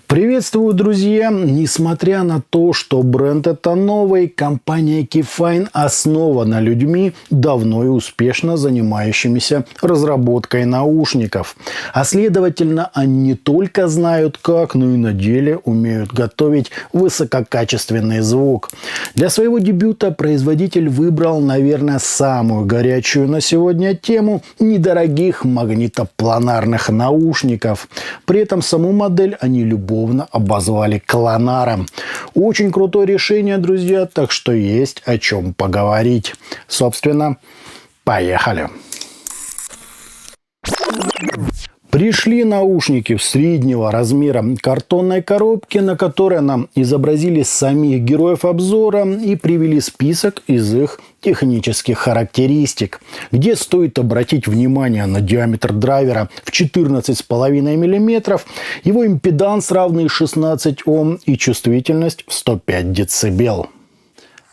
Приветствую, друзья! Несмотря на то, что бренд это новый, компания Keyfine основана людьми, давно и успешно занимающимися разработкой наушников. А следовательно, они не только знают как, но и на деле умеют готовить высококачественный звук. Для своего дебюта производитель выбрал, наверное, самую горячую на сегодня тему недорогих магнитопланарных наушников. При этом саму модель они любовно обозвали клонаром. Очень крутое решение, друзья, так что есть о чем поговорить. Собственно, поехали! Пришли наушники в среднего размера картонной коробки, на которой нам изобразили самих героев обзора и привели список из их технических характеристик, где стоит обратить внимание на диаметр драйвера в 14,5 мм, его импеданс равный 16 Ом и чувствительность в 105 дБ.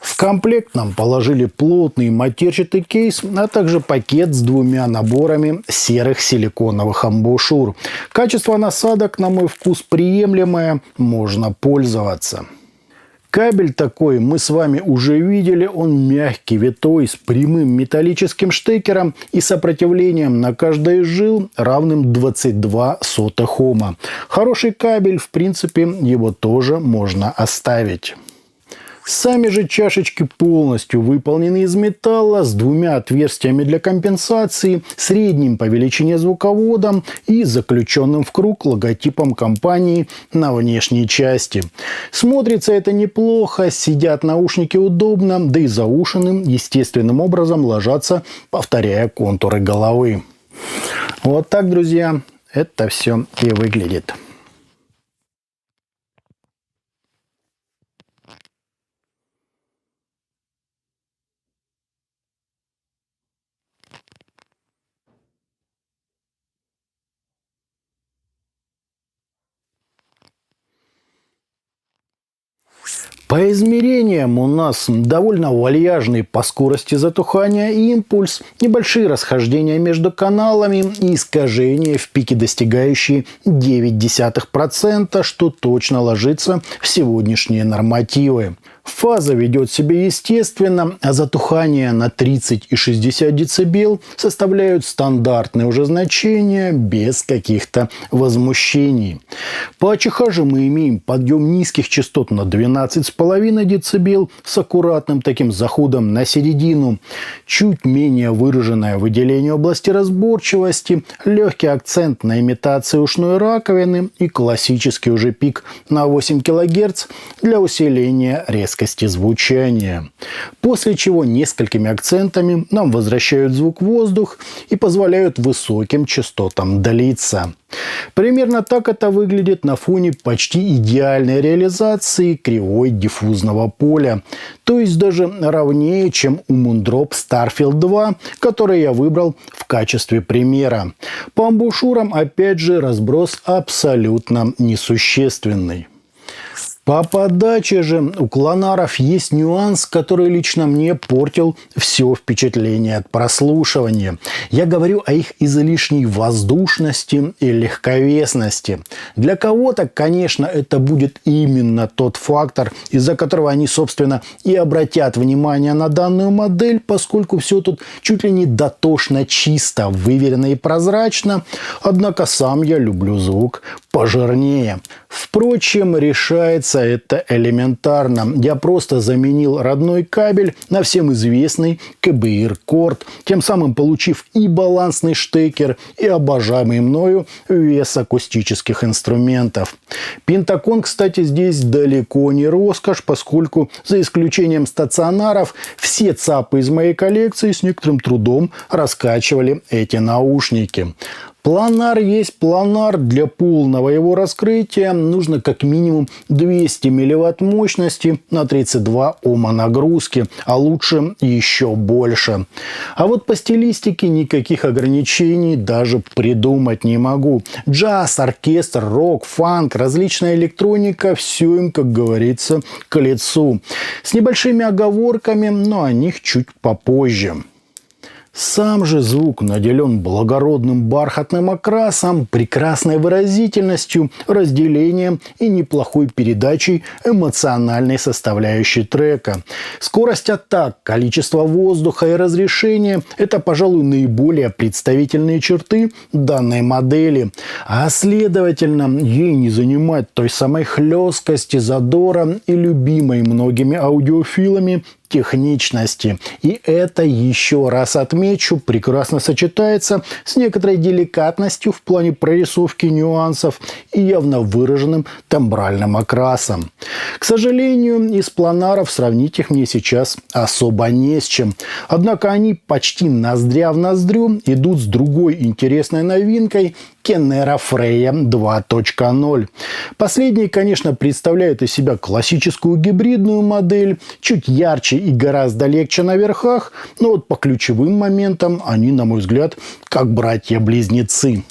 В комплект нам положили плотный матерчатый кейс, а также пакет с двумя наборами серых силиконовых амбушюр. Качество насадок, на мой вкус, приемлемое, можно пользоваться. Кабель такой мы с вами уже видели, он мягкий, витой, с прямым металлическим штекером и сопротивлением на каждой из жил равным 22 Ома. Хороший кабель, в принципе, его тоже можно оставить. Сами же чашечки полностью выполнены из металла с двумя отверстиями для компенсации, средним по величине звуководом и заключенным в круг логотипом компании на внешней части. Смотрится это неплохо, сидят наушники удобно, да и заушенным естественным образом ложатся, повторяя контуры головы. Вот так, друзья, это все и выглядит. По измерениям у нас довольно вальяжный по скорости затухания импульс, небольшие расхождения между каналами и искажения в пике, достигающие 0,9%, что точно ложится в сегодняшние нормативы. Фаза ведет себя естественно, а затухание на 30 и 60 дБ составляют стандартные уже значения без каких-то возмущений. По АЧХ же мы имеем подъем низких частот на 12,5 дБ с аккуратным таким заходом на середину, чуть менее выраженное выделение области разборчивости, легкий акцент на имитации ушной раковины и классический уже пик на 8 кГц для усиления резкости звучания. После чего несколькими акцентами нам возвращают звук-воздух и позволяют высоким частотам длиться. Примерно так это выглядит на фоне почти идеальной реализации кривой диффузного поля. То есть даже равнее, чем у Moondrop Starfield 2, который я выбрал в качестве примера. По амбушюрам опять же разброс абсолютно несущественный. По подаче же у клонаров есть нюанс, который лично мне портил все впечатление от прослушивания. Я говорю о их излишней воздушности и легковесности. Для кого-то, конечно, это будет именно тот фактор, из-за которого они, собственно, и обратят внимание на данную модель, поскольку все тут чуть ли не дотошно чисто, выверено и прозрачно. Однако сам я люблю звук пожирнее. Впрочем, решается это элементарно. Я просто заменил родной кабель на всем известный КБИР Корд, тем самым получив и балансный штекер, и обожаемый мною вес акустических инструментов. Пентакон, кстати, здесь далеко не роскошь, поскольку, за исключением стационаров, все ЦАПы из моей коллекции с некоторым трудом раскачивали эти наушники. Планар есть планар. Для полного его раскрытия нужно как минимум 200 мВт мощности на 32 Ома нагрузки, а лучше еще больше. А вот по стилистике никаких ограничений даже придумать не могу. Джаз, оркестр, рок, фанк, различная электроника – все им, как говорится, к лицу. С небольшими оговорками, но о них чуть попозже. Сам же звук наделен благородным бархатным окрасом, прекрасной выразительностью, разделением и неплохой передачей эмоциональной составляющей трека. Скорость атак, количество воздуха и разрешение – это, пожалуй, наиболее представительные черты данной модели. А следовательно, ей не занимать той самой хлесткости, задора и любимой многими аудиофилами техничности. И это, еще раз отмечу, прекрасно сочетается с некоторой деликатностью в плане прорисовки нюансов и явно выраженным тембральным окрасом. К сожалению, из планаров сравнить их мне сейчас особо не с чем. Однако они почти ноздря в ноздрю идут с другой интересной новинкой – Kenera Freya 2.0. Последний, конечно, представляет из себя классическую гибридную модель, чуть ярче и гораздо легче на верхах, но вот по ключевым моментам они, на мой взгляд, как братья-близнецы.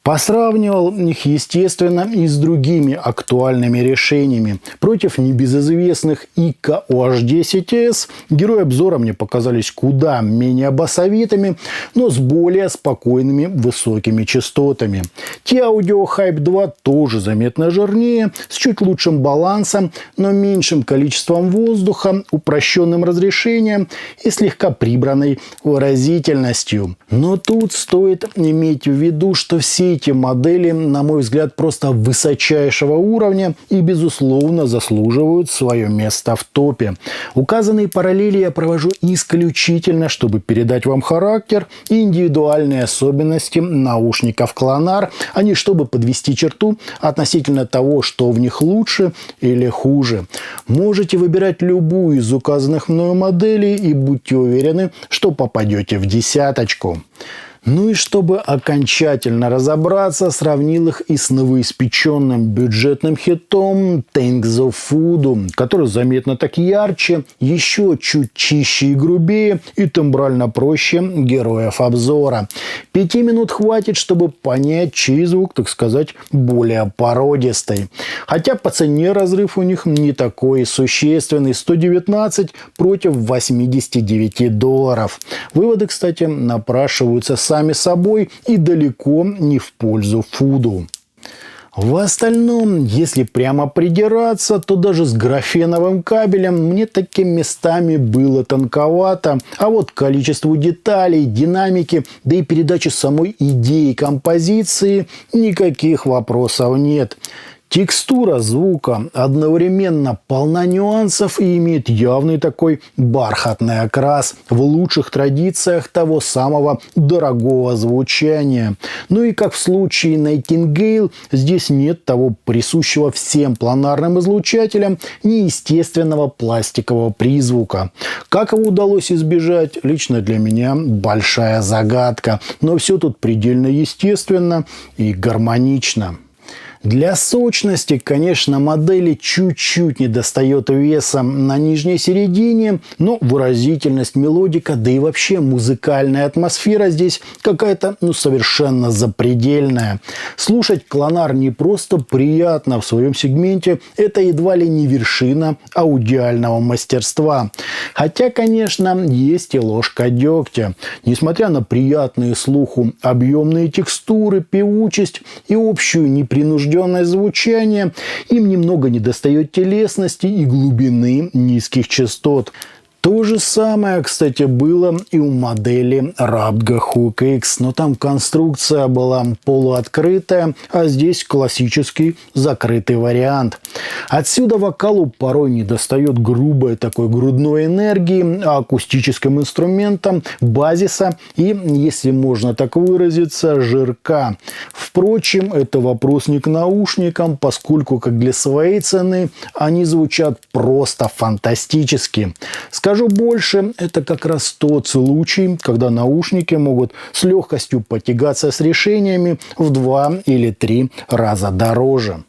Посравнивал их, естественно, и с другими актуальными решениями. Против небезызвестных ICA OH10S герои обзора мне показались куда менее басовитыми, но с более спокойными высокими частотами. T-Audio Hype 2 тоже заметно жирнее, с чуть лучшим балансом, но меньшим количеством воздуха, упрощенным разрешением и слегка прибранной выразительностью. Но тут стоит иметь в виду, что все эти модели, на мой взгляд, просто высочайшего уровня и, безусловно, заслуживают свое место в топе. Указанные параллели я провожу исключительно, чтобы передать вам характер и индивидуальные особенности наушников Клонар, а не чтобы подвести черту относительно того, что в них лучше или хуже. Можете выбирать любую из указанных мною моделей и будьте уверены, что попадете в десяточку. Ну и чтобы окончательно разобраться, сравнил их и с новоиспеченным бюджетным хитом Thank the Food, который заметно так ярче, еще чуть чище и грубее и тембрально проще героев обзора. 5 минут хватит, чтобы понять, чей звук, так сказать, более породистый. Хотя по цене разрыв у них не такой существенный – 119 против $89. Выводы, кстати, напрашиваются сами собой и далеко не в пользу Фуду. В остальном, если прямо придираться, то даже с графеновым кабелем мне такими местами было тонковато, а вот количеству деталей, динамики, да и передачи самой идеи композиции никаких вопросов нет. Текстура звука одновременно полна нюансов и имеет явный такой бархатный окрас в лучших традициях того самого дорогого звучания. Ну и как в случае Nightingale, здесь нет того присущего всем планарным излучателям неестественного пластикового призвука. Как его удалось избежать, лично для меня большая загадка. Но все тут предельно естественно и гармонично. Для сочности, конечно, модели чуть-чуть недостает веса на нижней середине, но выразительность, мелодика, да и вообще музыкальная атмосфера здесь какая-то совершенно запредельная. Слушать Клонар не просто приятно в своем сегменте, это едва ли не вершина аудиального мастерства. Хотя, конечно, есть и ложка дегтя. Несмотря на приятные слуху объемные текстуры, певучесть и общую непринужденность звучания, им немного недостает телесности и глубины низких частот. То же самое, кстати, было и у модели Rabga Hook X, но там конструкция была полуоткрытая, а здесь классический закрытый вариант. Отсюда вокалу порой недостает грубой такой грудной энергии, а акустическим инструментам базиса и, если можно так выразиться, жирка. Впрочем, это вопрос не к наушникам, поскольку, как для своей цены, они звучат просто фантастически. Скажу больше, это как раз тот случай, когда наушники могут с легкостью потягаться с решениями в 2 или 3 раза дороже.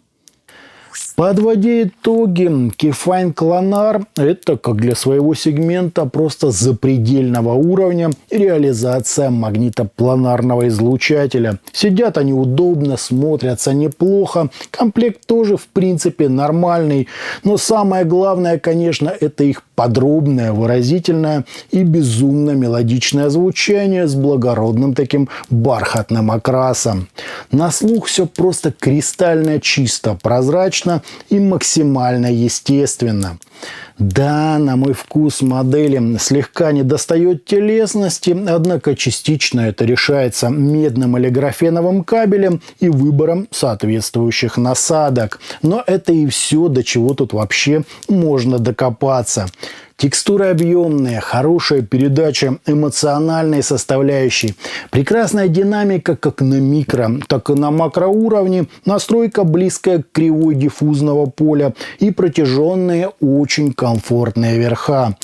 Подводя итоги, Keyfine Clonar – это, как для своего сегмента, просто запредельного уровня реализация магнитопланарного излучателя. Сидят они удобно, смотрятся неплохо, комплект тоже в принципе нормальный, но самое главное, конечно, это их подробное, выразительное и безумно мелодичное звучание с благородным таким бархатным окрасом. На слух все просто кристально чисто, прозрачно и максимально естественно. Да, на мой вкус модели слегка недостает телесности, однако частично это решается медным или графеновым кабелем и выбором соответствующих насадок. Но это и все, до чего тут вообще можно докопаться. Текстуры объемные, хорошая передача эмоциональной составляющей, прекрасная динамика как на микро, так и на макроуровне, настройка близкая к кривой диффузного поля и протяженные очень комфортные верха.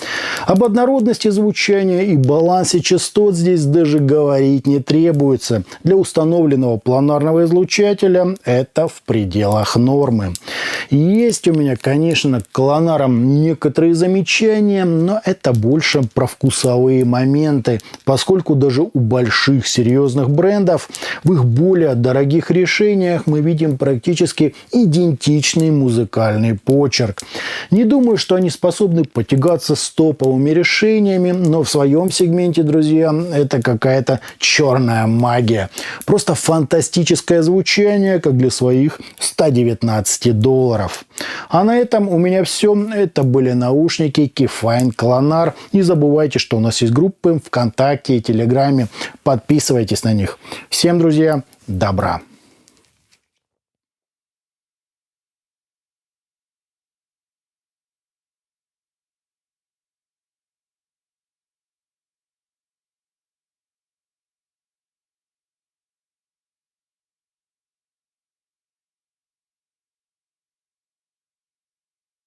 Об однородности звучания и балансе частот здесь даже говорить не требуется. Для установленного планарного излучателя это в пределах нормы. Есть у меня, конечно, к Clonar'ам некоторые замечания, но это больше про вкусовые моменты, поскольку даже у больших серьезных брендов в их более дорогих решениях мы видим практически идентичный музыкальный почерк. Не думаю, что они способны потягаться с топовыми решениями, но в своем сегменте, друзья, это какая-то черная магия. Просто фантастическое звучание, как для своих $119. А на этом у меня все. Это были наушники Keyfine Clonar. Не забывайте, что у нас есть группы ВКонтакте и Телеграме. Подписывайтесь на них. Всем, друзья, добра!